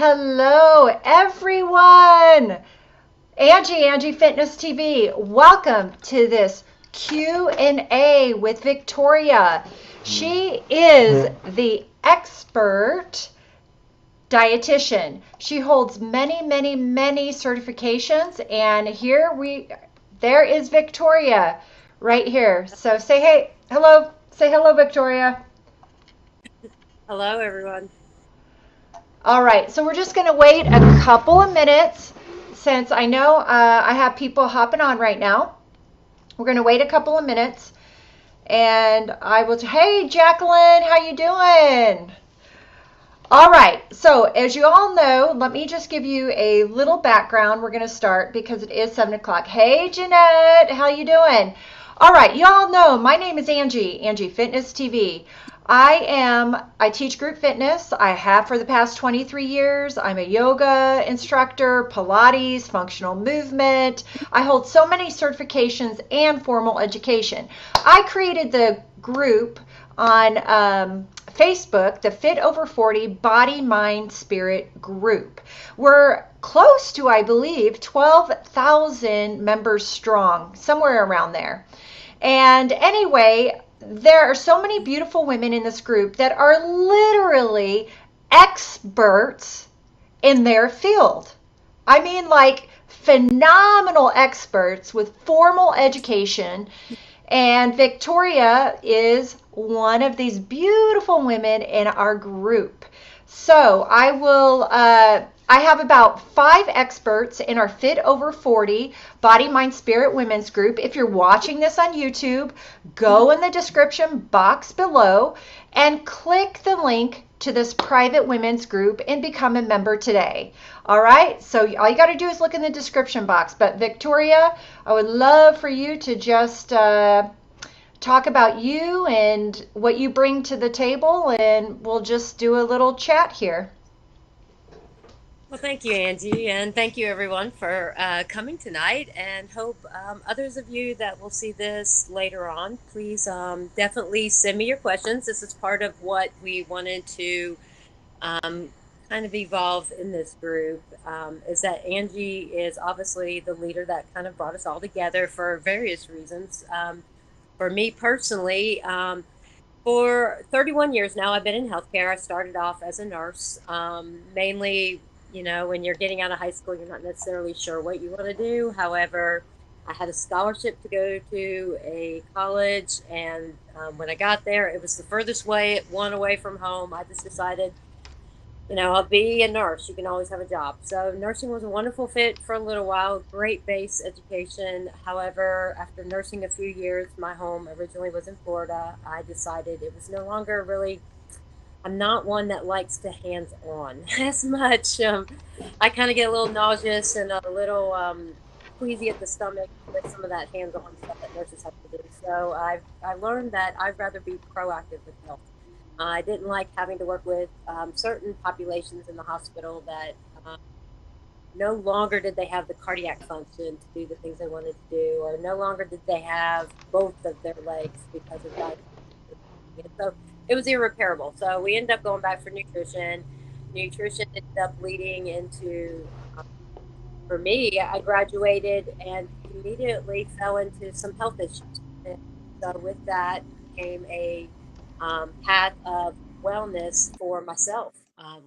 Hello, everyone. Angie Fitness TV. Welcome to this Q&A with Victoria. She is the expert dietitian. She holds many certifications, and there is Victoria right here. So say hello, Victoria. Hello, everyone. All right, so we're just going to wait a couple of minutes since I know I have people hopping on right now. We're going to wait a couple of minutes, and I will. Hey, Jacqueline, how you doing? All right, so as you all know, let me just give you a little background. We're going to start because it is 7 o'clock. Hey, Jeanette, how you doing? All right, you all know my name is Angie Fitness TV. I teach group fitness. I have for the past 23 years. I'm a yoga instructor, Pilates, functional movement. I hold so many certifications and formal education. I created the group on Facebook, the Fit Over 40 Body, Mind, Spirit group. We're close to, I believe, 12,000 members strong, somewhere around there. And anyway, there are so many beautiful women in this group that are literally experts in their field. I mean, like phenomenal experts with formal education. And Victoria is one of these beautiful women in our group. So I have about 5 experts in our Fit Over 40 Body, Mind, Spirit Women's group. If you're watching this on YouTube, go in the description box below and click the link to this private women's group and become a member today. All right, so all you got to do is look in the description box. But Victoria, I would love for you to just talk about you and what you bring to the table, and we'll just do a little chat here. Well, thank you, Angie, and thank you, everyone, for coming tonight. And hope others of you that will see this later on, please definitely send me your questions. This is part of what we wanted to um, kind of evolve in this group. Is that Angie is obviously the leader that kind of brought us all together for various reasons. For me personally, for 31 years now, I've been in healthcare. I started off as a nurse, mainly, when you're getting out of high school, you're not necessarily sure what you want to do. However, I had a scholarship to go to a college, and when I got there, it was the furthest one away from home. I just decided, I'll be a nurse. You can always have a job. So nursing was a wonderful fit for a little while, great base education. However, after nursing a few years, my home originally was in Florida. I decided it was no longer really, I'm not one that likes to hands on as much. I kind of get a little nauseous and a little queasy at the stomach with some of that hands on stuff that nurses have to do. So I learned that I'd rather be proactive with health. I didn't like having to work with certain populations in the hospital that no longer did they have the cardiac function to do the things they wanted to do, or no longer did they have both of their legs because of diabetes. So it was irreparable. So we ended up going back for nutrition. Nutrition ended up leading into, for me, I graduated and immediately fell into some health issues. And so with that came a path of wellness for myself.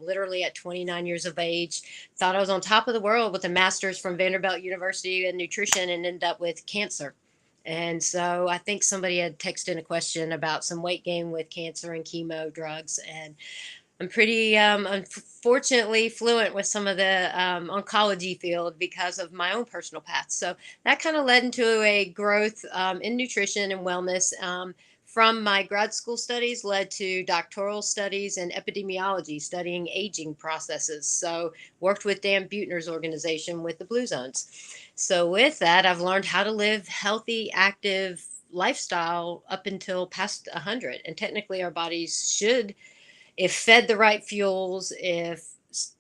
Literally at 29 years of age, thought I was on top of the world with a master's from Vanderbilt University in nutrition and ended up with cancer. And so I think somebody had texted in a question about some weight gain with cancer and chemo drugs. And I'm pretty, unfortunately, fluent with some of the oncology field because of my own personal path. So that kind of led into a growth in nutrition and wellness. From my grad school studies, led to doctoral studies in epidemiology, studying aging processes. So worked with Dan Buettner's organization with the Blue Zones. So with that, I've learned how to live healthy, active lifestyle up until past 100. And technically, our bodies should, if fed the right fuels, if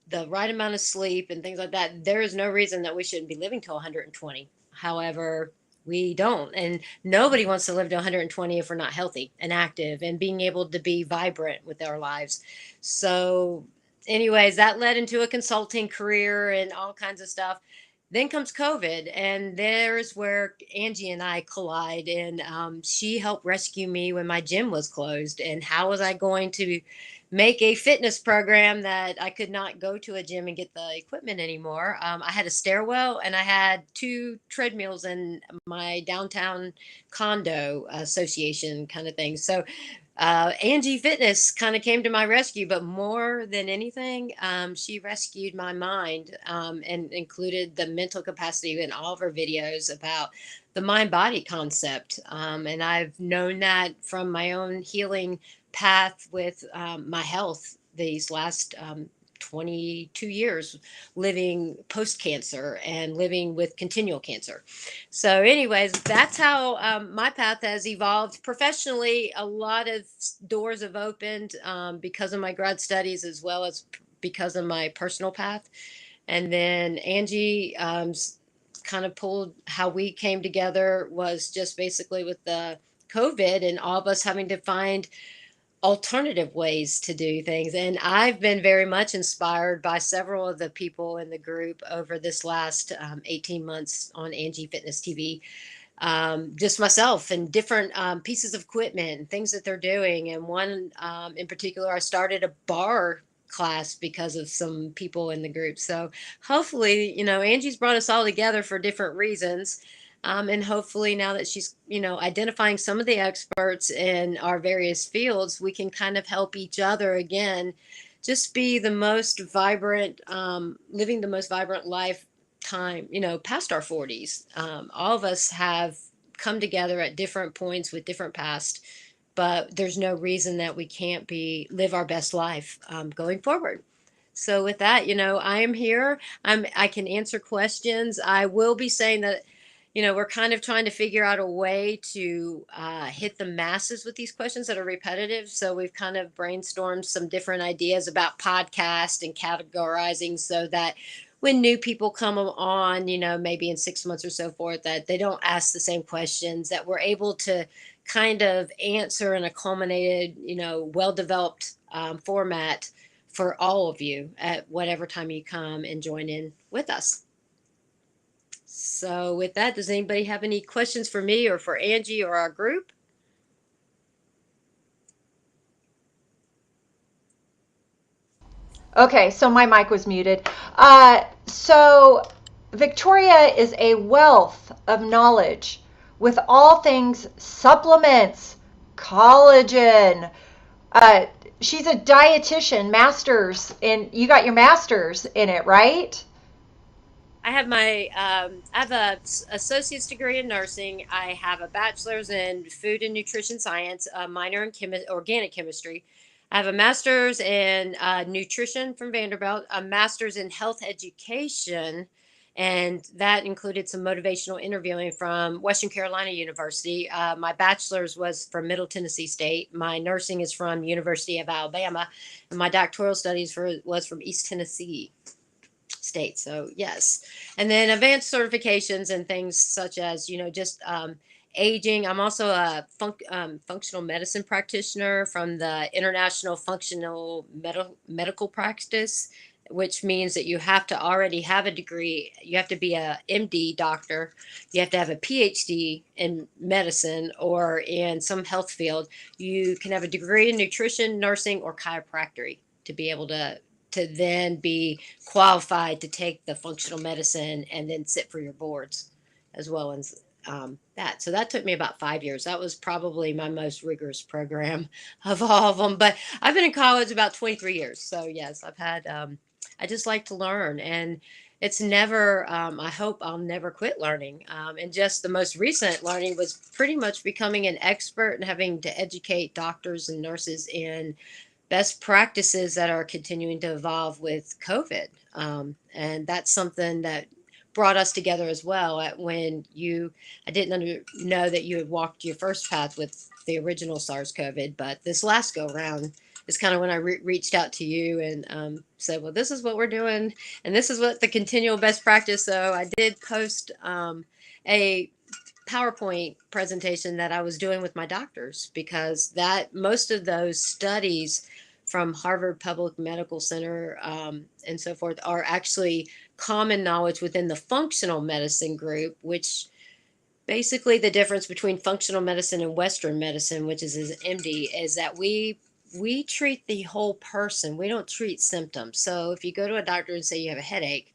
the right amount of sleep and things like that, there is no reason that we shouldn't be living till 120. However, we don't. And nobody wants to live to 120 if we're not healthy and active and being able to be vibrant with our lives. So anyways, that led into a consulting career and all kinds of stuff. Then comes COVID, and there's where Angie and I collide. And she helped rescue me when my gym was closed. And how was I going to make a fitness program that I could not go to a gym and get the equipment anymore? I had a stairwell and I had two treadmills in my downtown condo association kind of thing. So Angie Fitness kind of came to my rescue, but more than anything, she rescued my mind and included the mental capacity in all of her videos about the mind body concept. And I've known that from my own healing path with my health these last 22 years living post cancer and living with continual cancer. So, anyways, that's how my path has evolved professionally. A lot of doors have opened because of my grad studies as well as because of my personal path. And then Angie kind of pulled how we came together was just basically with the COVID and all of us having to find alternative ways to do things. And I've been very much inspired by several of the people in the group over this last 18 months on Angie Fitness TV. Just myself and different pieces of equipment and things that they're doing. And one in particular, I started a bar class because of some people in the group. So hopefully, Angie's brought us all together for different reasons. And hopefully now that she's, identifying some of the experts in our various fields, we can kind of help each other again, just be the most vibrant, living the most vibrant life time, past our 40s. All of us have come together at different points with different past, but there's no reason that we can't live our best life going forward. So with that, I am here. I can answer questions. I will be saying that, we're kind of trying to figure out a way to hit the masses with these questions that are repetitive. So we've kind of brainstormed some different ideas about podcast and categorizing so that when new people come on, maybe in 6 months or so forth, that they don't ask the same questions, that we're able to kind of answer in a culminated, well-developed format for all of you at whatever time you come and join in with us. So with that, does anybody have any questions for me or for Angie or our group? Okay, so my mic was muted. So Victoria is a wealth of knowledge with all things supplements, collagen. Uh, she's a dietitian, master's in. You got your master's in it, right? I have I have a associate's degree in nursing. I have a bachelor's in food and nutrition science, a minor in organic chemistry. I have a master's in nutrition from Vanderbilt, a master's in health education, and that included some motivational interviewing from Western Carolina University. My bachelor's was from Middle Tennessee State. My nursing is from University of Alabama, and my doctoral studies was from East Tennessee State. So yes, and then advanced certifications and things such as just aging. I'm also a functional medicine practitioner from the International Functional Medical Practice, which means that you have to already have a degree. You have to be a MD doctor. You have to have a PhD in medicine or in some health field. You can have a degree in nutrition, nursing, or chiropractic to be able to then be qualified to take the functional medicine and then sit for your boards as well as that. So that took me about 5 years. That was probably my most rigorous program of all of them. But I've been in college about 23 years. So yes, I've had, I just like to learn. And it's never, I hope I'll never quit learning. And just the most recent learning was pretty much becoming an expert and having to educate doctors and nurses in best practices that are continuing to evolve with COVID. And that's something that brought us together as well. I didn't know that you had walked your first path with the original SARS COVID, but this last go around is kind of when I reached out to you and said, well, this is what we're doing. And this is what the continual best practice. So I did post a PowerPoint presentation that I was doing with my doctors because that most of those studies from Harvard Public Medical Center and so forth are actually common knowledge within the functional medicine group, which basically the difference between functional medicine and Western medicine, which is MD, is that we treat the whole person. We don't treat symptoms. So if you go to a doctor and say you have a headache,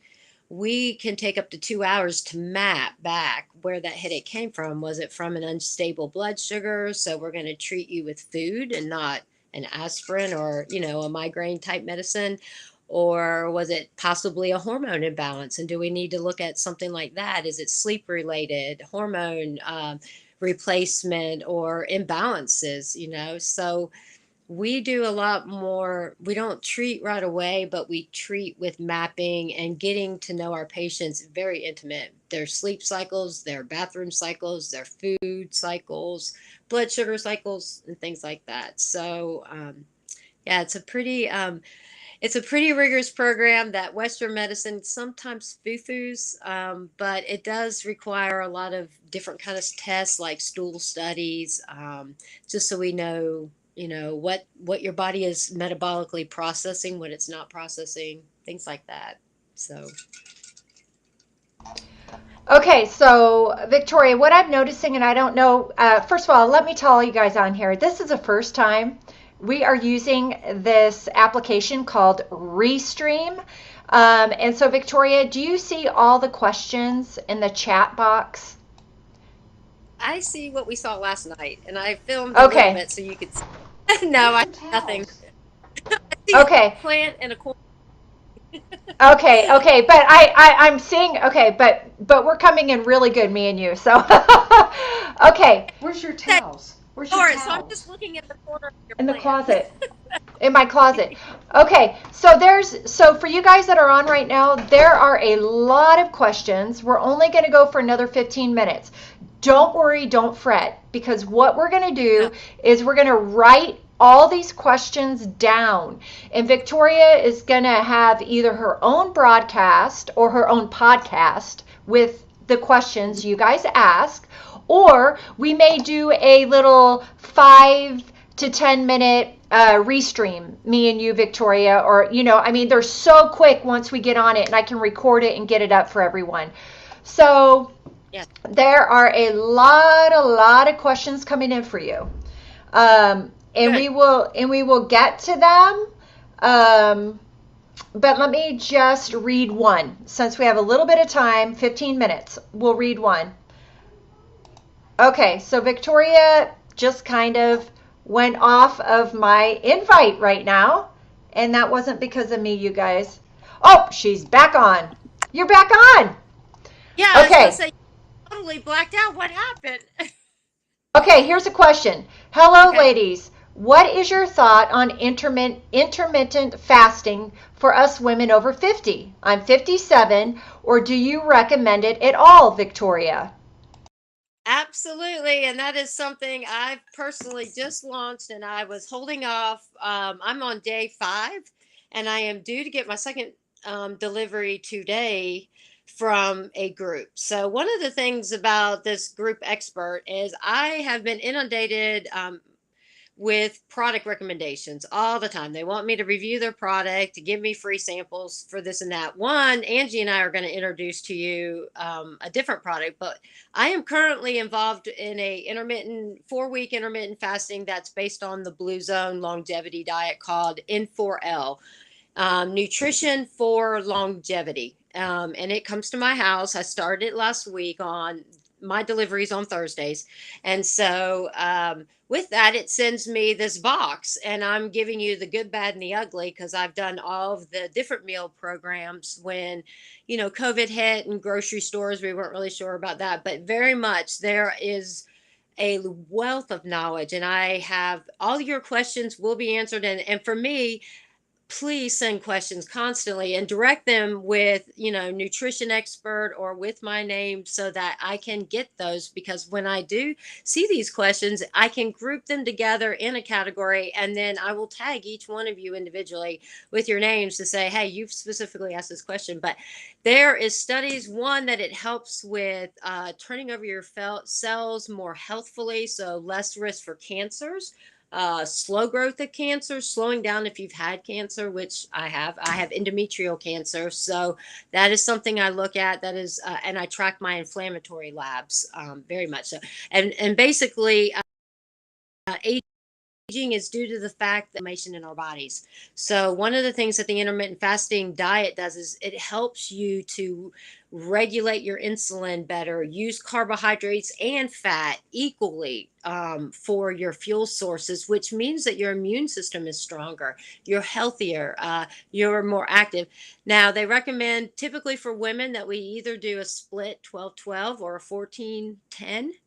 we can take up to 2 hours to map back where that headache came from. Was it from an unstable blood sugar? So we're going to treat you with food and not an aspirin or, a migraine type medicine. Or was it possibly a hormone imbalance? And do we need to look at something like that? Is it sleep related, hormone replacement, or imbalances? So we do a lot more. We don't treat right away, but we treat with mapping and getting to know our patients very intimate. Their sleep cycles, their bathroom cycles, their food cycles, blood sugar cycles, and things like that. So, yeah, it's a pretty rigorous program that Western medicine sometimes foo-foos, but it does require a lot of different kind of tests like stool studies, just so we know, what your body is metabolically processing, what it's not processing, things like that. So, Okay, so Victoria, what I'm noticing, and I don't know, first of all, let me tell all you guys on here, this is the first time we are using this application called Restream. And so, Victoria, do you see all the questions in the chat box? I see what we saw last night, and I filmed a little Okay, bit so you could see. No, I see nothing. I see a okay. plant and a corn. Okay, but I'm seeing, okay, but we're coming in really good, me and you. So okay, Where's your towels? Where's your Sorry, so I'm towels? just looking at the corner of your in the plant. closet. In my closet. Okay, so for you guys that are on right now, there are a lot of questions. We're only going to go for another 15 minutes. Don't worry, don't fret, because what we're going to do is we're going to write all these questions down. And Victoria is going to have either her own broadcast or her own podcast with the questions you guys ask, or we may do a little 5 to 10 minute restream, me and you, Victoria, or, they're so quick once we get on it, and I can record it and get it up for everyone. So there are a lot of questions coming in for you. And we will get to them. But let me just read one. Since we have a little bit of time, 15 minutes, we'll read one. Okay, so Victoria just kind of went off of my invite right now. And that wasn't because of me, you guys. Oh, she's back on. You're back on. Yeah, I was Okay. going to say, totally blacked out. What happened? Okay, here's a question. Hello, Okay. ladies. What is your thought on intermittent fasting for us women over 50? I'm 57, or do you recommend it at all, Victoria? Absolutely. And that is something I've personally just launched, and I was holding off. I'm on day 5, and I am due to get my second delivery today from a group. So, one of the things about this group expert is I have been inundated with product recommendations all the time. They want me to review their product, to give me free samples for this and that. One, Angie and I are going to introduce to you a different product, but I am currently involved in a 4-week intermittent fasting that's based on the Blue Zone longevity diet called N4L, Nutrition for Longevity. And it comes to my house. I started it last week on my deliveries on Thursdays. And so with that, it sends me this box, and I'm giving you the good, bad, and the ugly, because I've done all of the different meal programs when, COVID hit and grocery stores, we weren't really sure about that. But very much there is a wealth of knowledge, and I have all your questions will be answered. And for me, please send questions constantly and direct them with nutrition expert or with my name, so that I can get those, because when I do see these questions, I can group them together in a category, and then I will tag each one of you individually with your names to say, hey, you've specifically asked this question. But there is studies, one, that it helps with turning over your cells more healthfully, so less risk for cancers. slow growth of cancer, slowing down if you've had cancer, which I have. I have endometrial cancer, so that is something I look at. That is, and I track my inflammatory labs very much so. And basically, aging is due to the fact that inflammation in our bodies. So one of the things that the intermittent fasting diet does is it helps you to regulate your insulin better, use carbohydrates and fat equally for your fuel sources, which means that your immune system is stronger, you're healthier, you're more active. Now, they recommend typically for women that we either do a split 12-12 or a 14-10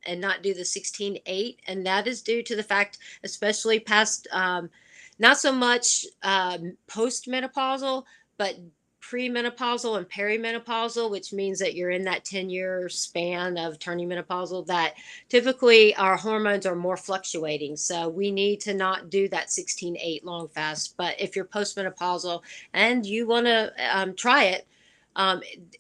and not do the 16-8. And that is due to the fact, especially past, not so much postmenopausal, but premenopausal and perimenopausal, which means that you're in that 10-year span of turning menopausal, that typically our hormones are more fluctuating. So we need to not do that 16-8 long fast. But if you're postmenopausal and you want to try it,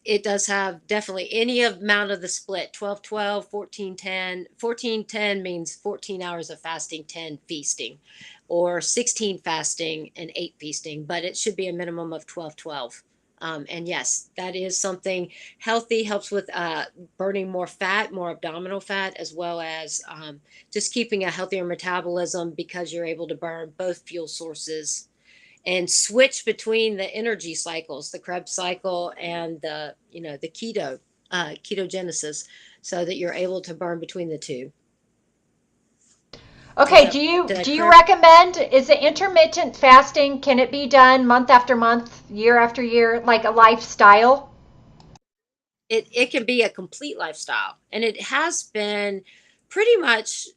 it does have definitely any amount of the split 12-12, 14-10. 14-10 means 14 hours of fasting, 10 feasting, or 16 fasting and 8 feasting, but it should be a minimum of 12-12. And yes, that is something healthy, helps with burning more fat, more abdominal fat, as well as just keeping a healthier metabolism because you're able to burn both fuel sources and switch between the energy cycles, the Krebs cycle and the ketogenesis, so that you're able to burn between the two. Okay, do you recommend, is it intermittent fasting, can it be done month after month, year after year, like a lifestyle? It can be a complete lifestyle, and it has been pretty much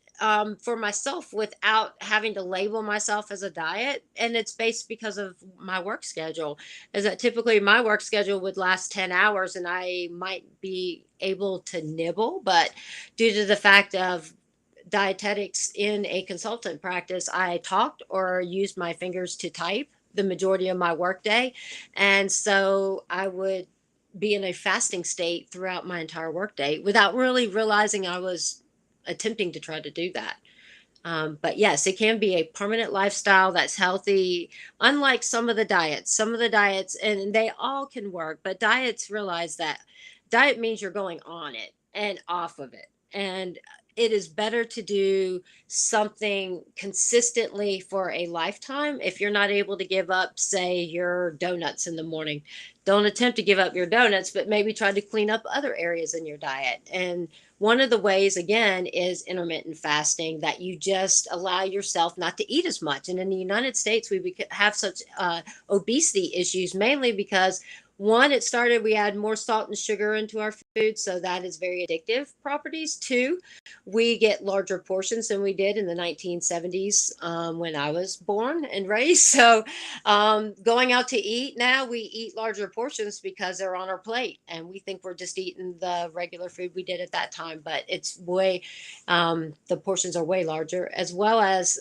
for myself without having to label myself as a diet. And it's based because of my work schedule, is that typically my work schedule would last 10 hours and I might be able to nibble, but due to the fact of dietetics in a consultant practice, I talked or used my fingers to type the majority of my workday. And so I would be in a fasting state throughout my entire workday without really realizing I was attempting to try to do that. But yes, it can be a permanent lifestyle that's healthy, unlike some of the diets, and they all can work, but diets realize that diet means you're going on it and off of it. And it is better to do something consistently for a lifetime. If you're not able to give up, say, your donuts in the morning, don't attempt to give up your donuts, but maybe try to clean up other areas in your diet. And one of the ways, again, is intermittent fasting, that you just allow yourself not to eat as much. And in the United States, we have such obesity issues, mainly because one, it started, we add more salt and sugar into our food, so that is very addictive properties. Two, we get larger portions than we did in the 1970s when I was born and raised. So going out to eat now, we eat larger portions because they're on our plate, and we think we're just eating the regular food we did at that time, but it's way, the portions are way larger, as well as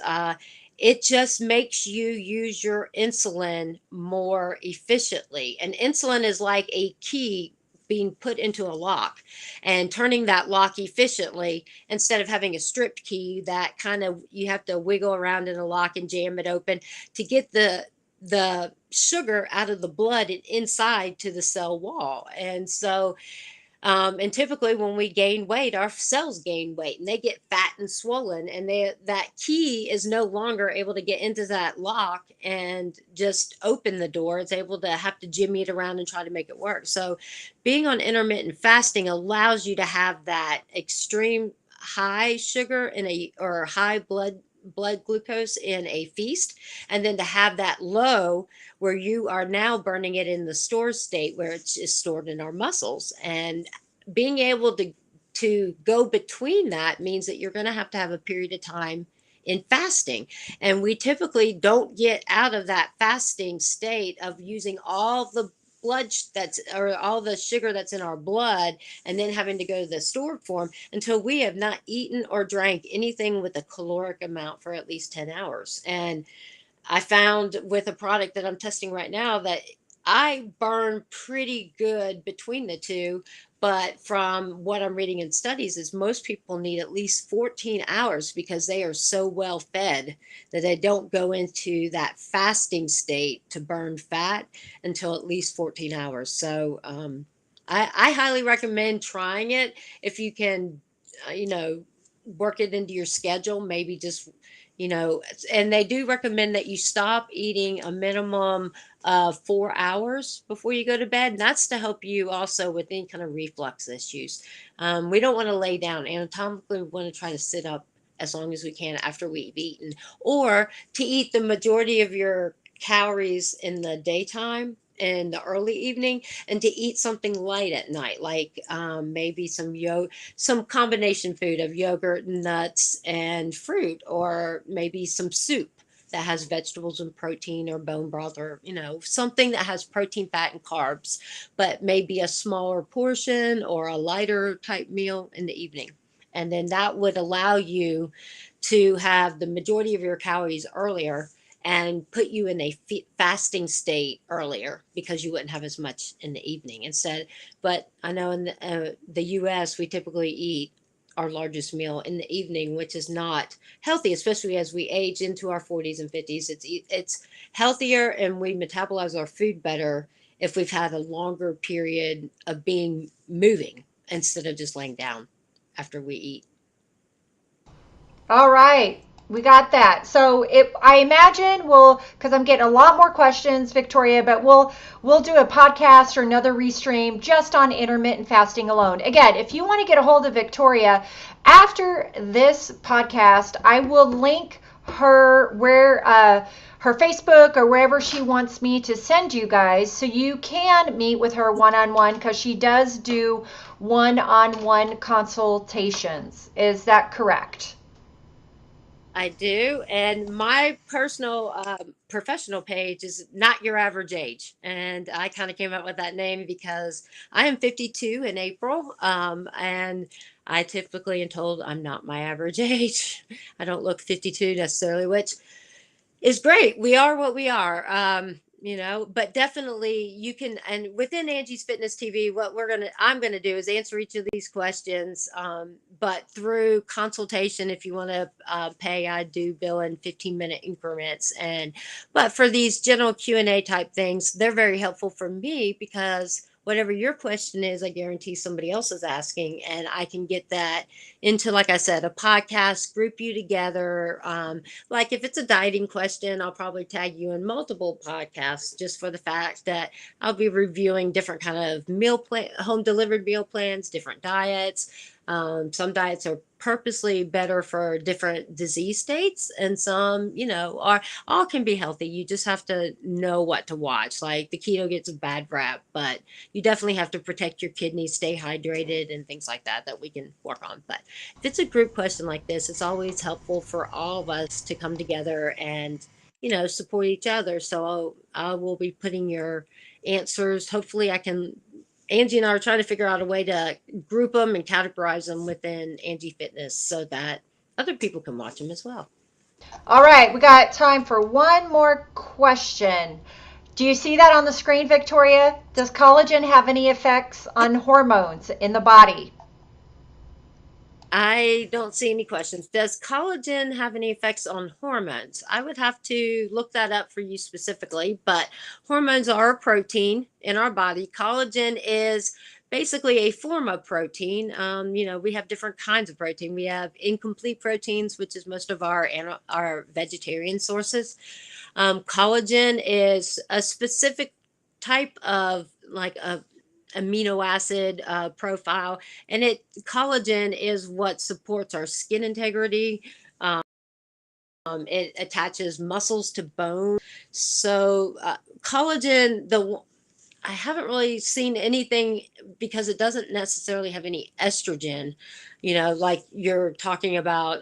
it just makes you use your insulin more efficiently. And insulin is like a key being put into a lock, and turning that lock efficiently instead of having a stripped key that kind of you have to wiggle around in a lock and jam it open to get the sugar out of the blood and inside to the cell wall. And so and typically, when we gain weight, our cells gain weight and they get fat and swollen. And that key is no longer able to get into that lock and just open the door. It's able to have to jimmy it around and try to make it work. So, being on intermittent fasting allows you to have that extreme high sugar in a or high blood glucose in a feast, and then to have that low where you are now burning it in the store state where it's just stored in our muscles. And being able to go between that means that you're going to have a period of time in fasting. And we typically don't get out of that fasting state of using all the that's or all the sugar that's in our blood and then having to go to the stored form until we have not eaten or drank anything with a caloric amount for at least 10 hours. And I found with a product that I'm testing right now that I burn pretty good between the two, But from what I'm reading in studies is most people need at least 14 hours because they are so well fed that they don't go into that fasting state to burn fat until at least 14 hours. So I highly recommend trying it if you can, work it into your schedule, maybe just, and they do recommend that you stop eating a minimum 4 hours before you go to bed. And that's to help you also with any kind of reflux issues. We don't want to lay down. Anatomically, we want to try to sit up as long as we can after we've eaten, or to eat the majority of your calories in the daytime in the early evening, and to eat something light at night, like maybe some combination food of yogurt, nuts, and fruit, or maybe some soup that has vegetables and protein, or bone broth, or something that has protein, fat, and carbs, but maybe a smaller portion or a lighter type meal in the evening. And then that would allow you to have the majority of your calories earlier and put you in a fasting state earlier, because you wouldn't have as much in the evening instead. But I know in the US, we typically eat our largest meal in the evening, which is not healthy, especially as we age into our 40s and 50s. It's healthier, and we metabolize our food better if we've had a longer period of being moving instead of just laying down after we eat. All right, we got that. So I imagine because I'm getting a lot more questions, Victoria, but we'll do a podcast or another restream just on intermittent fasting alone. Again, if you want to get a hold of Victoria after this podcast, I will link her her Facebook or wherever she wants me to send you guys, so you can meet with her one-on-one, because she does do one-on-one consultations. Is that correct? I do. And my personal professional page is Not Your Average Age. And I kind of came up with that name because I am 52 in April. And I typically am told I'm not my average age. I don't look 52 necessarily, which is great. We are what we are. But definitely you can, and within Angie's Fitness TV, what I'm gonna do is answer each of these questions. But through consultation, if you want to pay, I do bill in 15-minute increments. But for these general Q&A type things, they're very helpful for me, because whatever your question is, I guarantee somebody else is asking, and I can get that into, like I said, a podcast, group you together. Like if it's a dieting question, I'll probably tag you in multiple podcasts, just for the fact that I'll be reviewing different kind of home delivered meal plans, different diets. Some diets are purposely better for different disease states, and some, are all can be healthy. You just have to know what to watch. Like the keto gets a bad rap, but you definitely have to protect your kidneys, stay hydrated, and things like that we can work on. But if it's a group question like this, it's always helpful for all of us to come together and, support each other. So I will be putting your answers. Hopefully Angie and I are trying to figure out a way to group them and categorize them within Angie Fitness so that other people can watch them as well. All right, we got time for one more question. Do you see that on the screen, Victoria? Does collagen have any effects on hormones in the body? I don't see any questions. Does collagen have any effects on hormones? I would have to look that up for you specifically, but hormones are a protein in our body. Collagen is basically a form of protein. We have different kinds of protein. We have incomplete proteins, which is most of our vegetarian sources. Collagen is a specific type of, like, a amino acid profile, and collagen is what supports our skin integrity. It attaches muscles to bone. So collagen, I haven't really seen anything, because it doesn't necessarily have any estrogen, like you're talking about.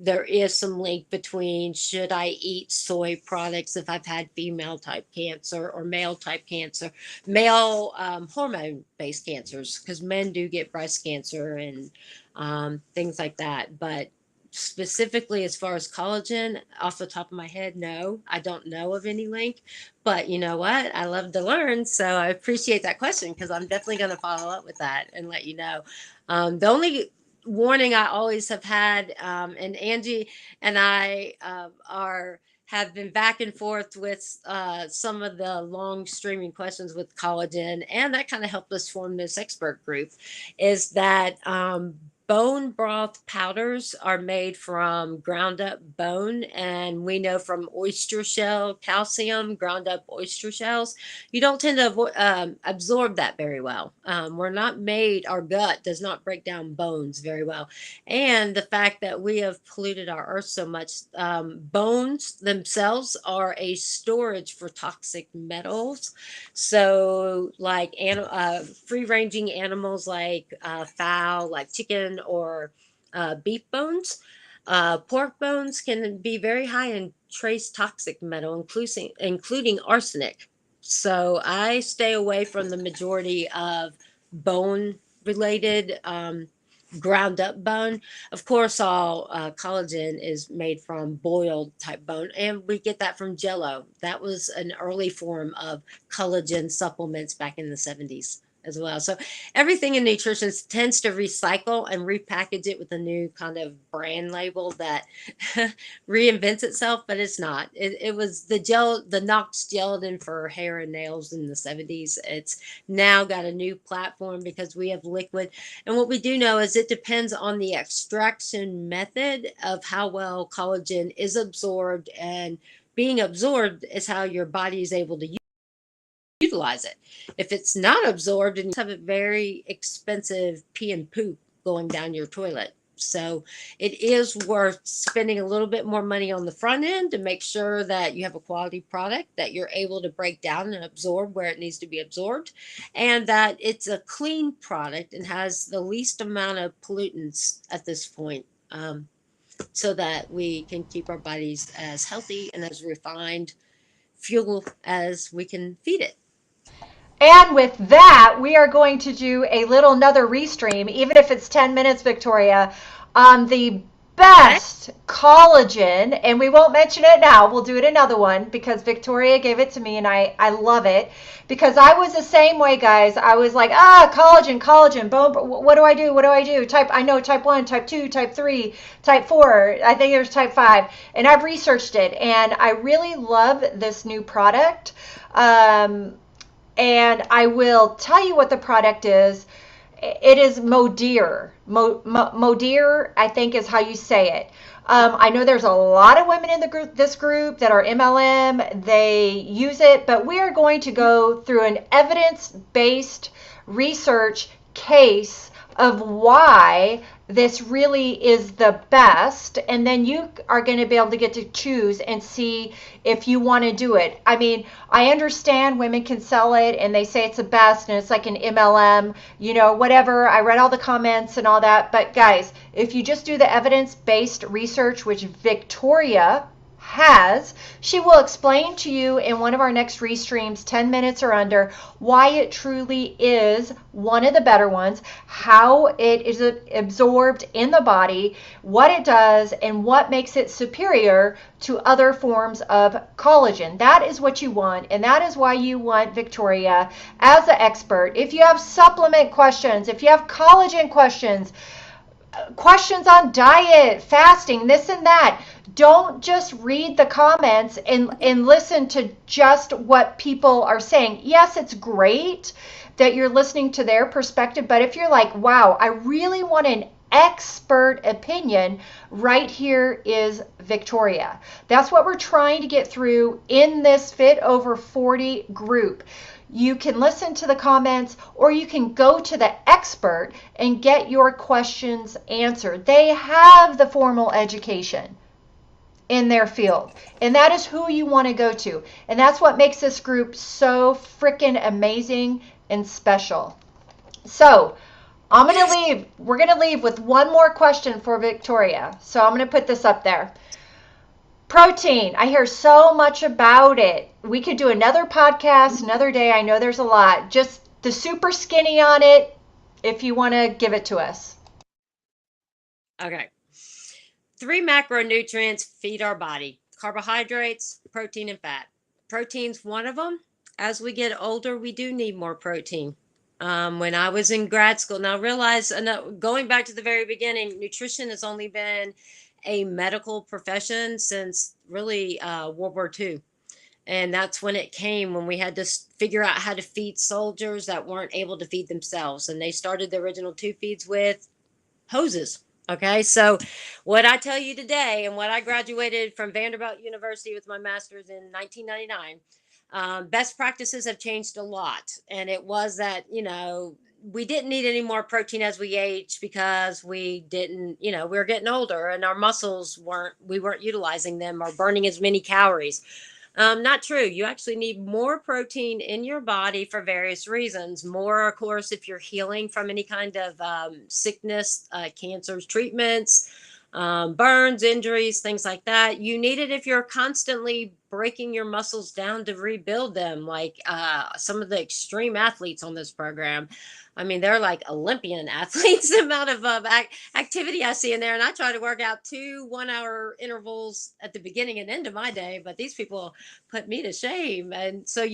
There is some link between, should I eat soy products if I've had female type cancer or male type cancer, male hormone based cancers, because men do get breast cancer and things like that. But Specifically, as far as collagen, off the top of my head, no, I don't know of any link. But you know what? I love to learn, so I appreciate that question because I'm definitely going to follow up with that and let you know. The only warning I always have had, and Angie and I have been back and forth with some of the long streaming questions with collagen, and that kind of helped us form this expert group, is that bone broth powders are made from ground up bone, and we know from oyster shell calcium, ground up oyster shells, you don't tend to absorb that very well. We're not made, our gut does not break down bones very well. And the fact that we have polluted our earth so much, bones themselves are a storage for toxic metals. So, like free ranging animals like fowl, like chicken or beef bones, pork bones can be very high in trace toxic metal, including arsenic. So, I stay away from the majority of bone related ground up bone. Of course, all collagen is made from boiled type bone, and we get that from Jello. That was an early form of collagen supplements back in the 70s as well. So everything in nutrition tends to recycle and repackage it with a new kind of brand label that reinvents itself, but it's not. It was the Knox gelatin for hair and nails in the 70s. It's now got a new platform because we have liquid. And what we do know is it depends on the extraction method of how well collagen is absorbed, and being absorbed is how your body is able to utilize it. If it's not absorbed, and you have a very expensive pee and poop going down your toilet. So it is worth spending a little bit more money on the front end to make sure that you have a quality product that you're able to break down and absorb where it needs to be absorbed, and that it's a clean product and has the least amount of pollutants at this point, so that we can keep our bodies as healthy and as refined fuel as we can feed it. And with that, we are going to do another restream, even if it's 10 minutes, Victoria, on the best collagen. And we won't mention it now. We'll do it another one because Victoria gave it to me and I love it. Because I was the same way, guys. I was like, collagen, bone. What do I do? I know type 1, type 2, type 3, type 4. I think there's type 5. And I've researched it. And I really love this new product. And I will tell you what the product is. It is Modir. Modir, I think, is how you say it. I know there's a lot of women in this group that are MLM. They use it, but we are going to go through an evidence-based research case of why this really is the best, and then you are going to be able to get to choose and see if you want to do it. I mean, I understand women can sell it and they say it's the best and it's like an MLM, whatever. I read all the comments and all that, but guys, if you just do the evidence-based research, which Victoria has, she will explain to you in one of our next restreams, 10 minutes or under, why it truly is one of the better ones, how it is absorbed in the body, what it does, and what makes it superior to other forms of collagen. That is what you want, and that is why you want Victoria as the expert. If you have supplement questions, if you have collagen questions on diet, fasting, this and that, don't just read the comments and listen to just what people are saying. Yes, it's great that you're listening to their perspective, but if you're like, wow, I really want an expert opinion, right here is Victoria. That's what we're trying to get through in this Fit Over 40 group. You can listen to the comments, or you can go to the expert and get your questions answered. They have the formal education in their field, and that is who you want to go to. And that's what makes this group so freaking amazing and special. So we're going to leave with one more question for Victoria. So I'm going to put this up there. Protein. I hear so much about it. We could do another podcast another day. I know there's a lot. Just the super skinny on it, if you want to give it to us. Okay. three macronutrients feed our body: carbohydrates, protein, and fat. Protein's one of them. As we get older, we do need more protein. When I was in grad school, now realize, going back to the very beginning, nutrition has only been a medical profession since really World War II. And that's when it came, when we had to figure out how to feed soldiers that weren't able to feed themselves. And they started the original two feeds with hoses. Okay, so what I tell you today, and what I graduated from Vanderbilt University with my master's in 1999, best practices have changed a lot. And it was that, we didn't need any more protein as we aged, because we didn't, we were getting older and our muscles we weren't utilizing them or burning as many calories. Not true. You actually need more protein in your body for various reasons. More, of course, if you're healing from any kind of sickness, cancers, treatments, burns, injuries, things like that. You need it if you're constantly breaking your muscles down to rebuild them, like some of the extreme athletes on this program. I mean, they're like Olympian athletes, the amount of activity I see in there. And I try to work out 2 1-hour intervals at the beginning and end of my day, but these people put me to shame. And so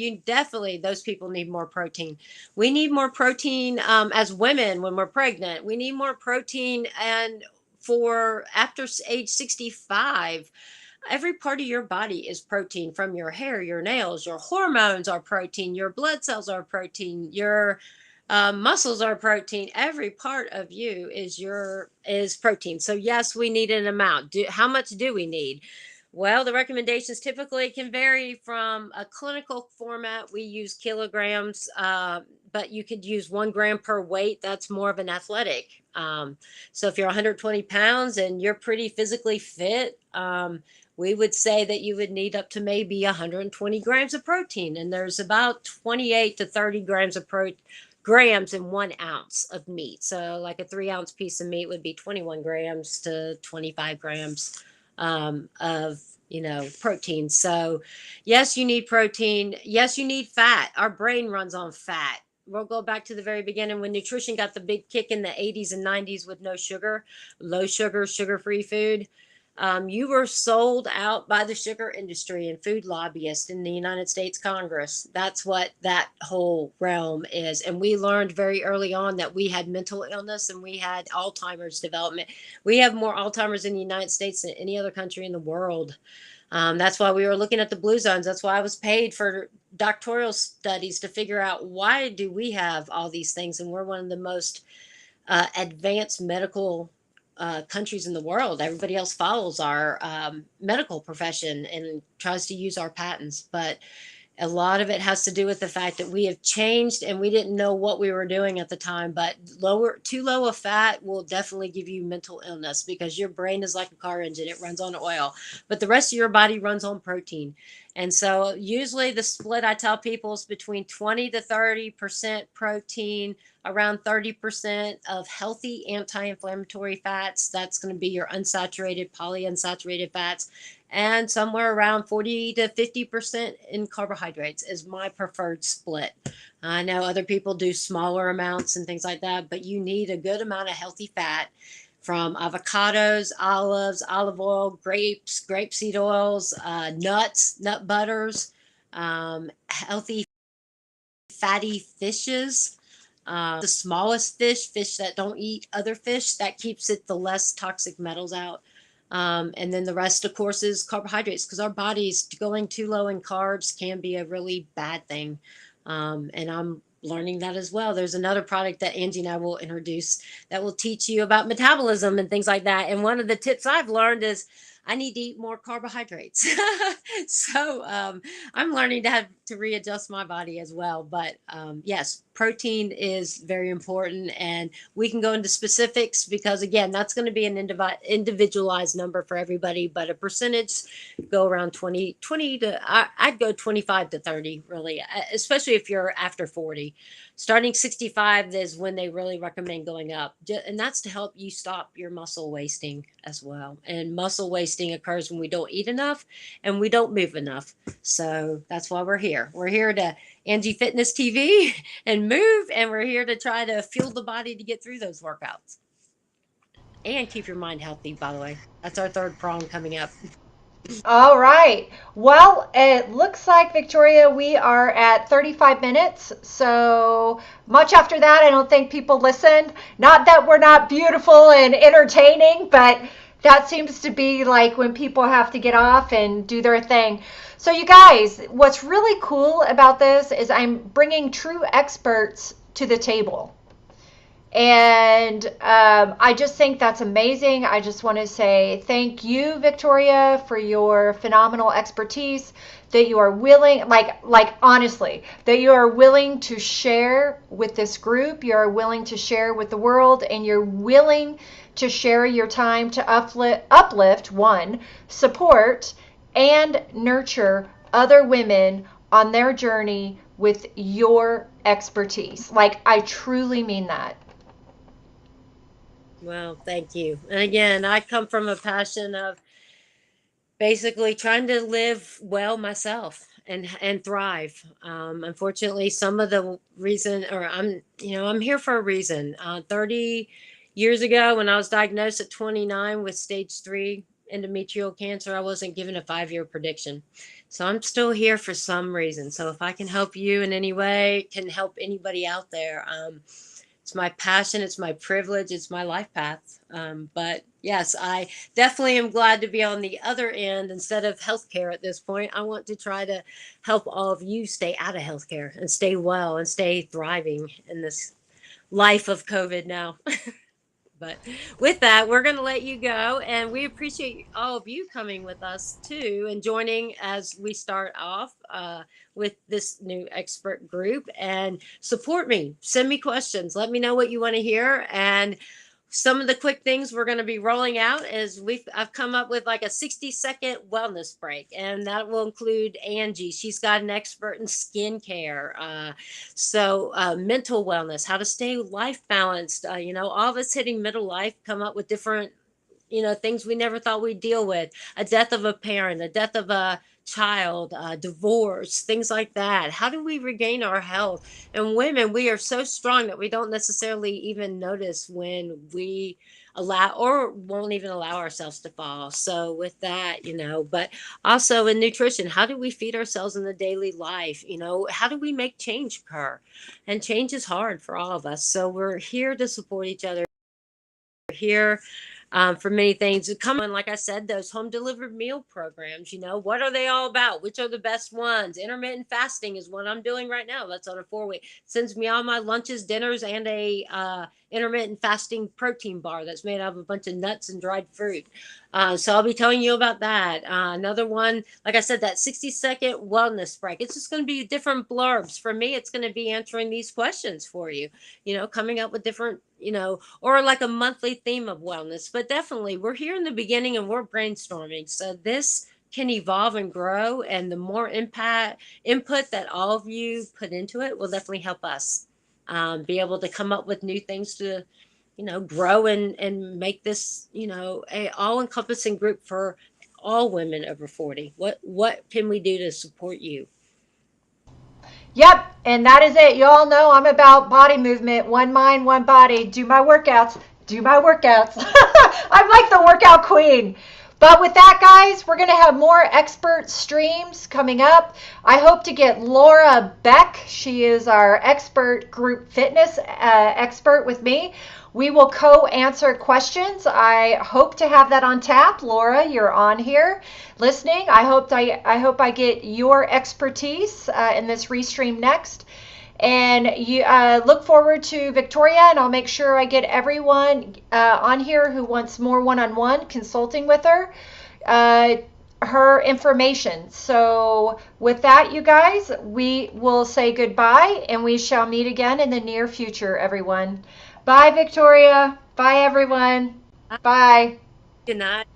those people need more protein. We need more protein as women when we're pregnant. We need more protein, and for after age 65, every part of your body is protein, from your hair, your nails, your hormones are protein, your blood cells are protein, your muscles are protein. Every part of you is protein. So yes, we need an amount. How much do we need? Well, the recommendations typically can vary. From a clinical format, we use kilograms, but you could use 1 gram per weight. That's more of an athletic. So if you're 120 pounds and you're pretty physically fit, we would say that you would need up to maybe 120 grams of protein. And there's about 28 to 30 grams of grams in 1 ounce of meat. So like a 3-ounce piece of meat would be 21 grams to 25 grams of protein. So yes, you need protein. Yes, you need fat. Our brain runs on fat. We'll go back to the very beginning when nutrition got the big kick in the 80s and 90s with no sugar, low sugar, sugar-free food. You were sold out by the sugar industry and food lobbyists in the United States Congress. That's what that whole realm is. And we learned very early on that we had mental illness and we had Alzheimer's development. We have more Alzheimer's in the United States than any other country in the world. That's why we were looking at the blue zones. That's why I was paid for doctoral studies to figure out, why do we have all these things? And we're one of the most advanced medical countries in the world. Everybody else follows our medical profession and tries to use our patents. But a lot of it has to do with the fact that we have changed and we didn't know what we were doing at the time. But too low of fat will definitely give you mental illness, because your brain is like a car engine. It runs on oil, but the rest of your body runs on protein. And so usually the split I tell people is between 20 to 30% protein, around 30% of healthy anti-inflammatory fats. That's going to be your unsaturated, polyunsaturated fats, and somewhere around 40 to 50% in carbohydrates is my preferred split. I know other people do smaller amounts and things like that, but you need a good amount of healthy fat from avocados, olives, olive oil, grapes, grapeseed oils, nuts, nut butters, healthy fatty fishes. The smallest fish that don't eat other fish, that keeps the less toxic metals out. And then the rest, of course, is carbohydrates, because our bodies going too low in carbs can be a really bad thing. And I'm learning that as well. There's another product that Angie and I will introduce that will teach you about metabolism and things like that. And one of the tips I've learned is I need to eat more carbohydrates. So I'm learning to have to readjust my body as well. But yes, protein is very important, and we can go into specifics, because again, that's going to be an individualized number for everybody, but a percentage go around 20 to, I'd go 25 to 30, really, especially if you're after 40. Starting 65 is when they really recommend going up. And that's to help you stop your muscle wasting as well. And muscle wasting occurs when we don't eat enough and we don't move enough. So that's why we're here. We're here to Angie Fitness TV and move, and we're here to try to fuel the body to get through those workouts. and keep your mind healthy, by the way. That's our third prong coming up. All right. Well, it looks like, Victoria, we are at 35 minutes. So much after that, I don't think people listened. Not that we're not beautiful and entertaining, but that seems to be like when people have to get off and do their thing. So, you guys, what's really cool about this is I'm bringing true experts to the table. And I just think that's amazing. I just want to say thank you, Victoria, for your phenomenal expertise, that you are willing, like honestly, that you are willing to share with this group, you are willing to share with the world, and you're willing to share your time to uplift one, support, and nurture other women on their journey with your expertise. Like, I truly mean that. Well, thank you. And again, I come from a passion of basically trying to live well myself and thrive. Unfortunately, some of the reason, or I'm here for a reason. 30 years ago, when I was diagnosed at 29 with stage 3 endometrial cancer, I wasn't given a 5-year prediction. So I'm still here for some reason. So if I can help you in any way, can help anybody out there, it's my passion, it's my privilege, it's my life path. But yes, I definitely am glad to be on the other end instead of healthcare at this point. I want to try to help all of you stay out of healthcare and stay well and stay thriving in this life of COVID now. But with that, we're going to let you go. And we appreciate all of you coming with us too and joining as we start off with this new expert group. And support me, send me questions, let me know what you want to hear. And some of the quick things we're going to be rolling out is I've come up with like a 60-second wellness break, and that will include Angie. She's got an expert in skincare, mental wellness, how to stay life balanced. All of us hitting middle life come up with different things we never thought we'd deal with: a death of a parent, a death of a child, divorce, things like that. How do we regain our health? And women, we are so strong that we don't necessarily even notice when we allow or won't even allow ourselves to fall. So with that, but also in nutrition, how do we feed ourselves in the daily life? How do we make change occur? And change is hard for all of us. So we're here to support each other. We're here for many things. Come on, like I said, those home delivered meal programs, what are they all about? Which are the best ones? Intermittent fasting is what I'm doing right now. That's on a 4-week. Sends me all my lunches, dinners, and a intermittent fasting protein bar that's made out of a bunch of nuts and dried fruit. So I'll be telling you about that. Another one, like I said, that 60-second wellness break. It's just going to be different blurbs. For me, it's going to be answering these questions for you, coming up with different, or like a monthly theme of wellness. But definitely, we're here in the beginning and we're brainstorming. So this can evolve and grow. And the more input that all of you put into it will definitely help us be able to come up with new things to grow and make this, a all-encompassing group for all women over 40. What can we do to support you? Yep, and that is it. You all know I'm about body movement, one mind, one body. Do my workouts. Do my workouts. I'm like the workout queen. But with that, guys, we're going to have more expert streams coming up. I hope to get Laura Beck. She is our expert group fitness expert with me. We will co-answer questions. I hope to have that on tap. Laura, you're on here listening. I hope I get your expertise in this restream next. And you look forward to Victoria, and I'll make sure I get everyone on here who wants more one-on-one consulting with her, her information. So with that, you guys, we will say goodbye, and we shall meet again in the near future, everyone. Bye, Victoria. Bye, everyone. Bye. Good night.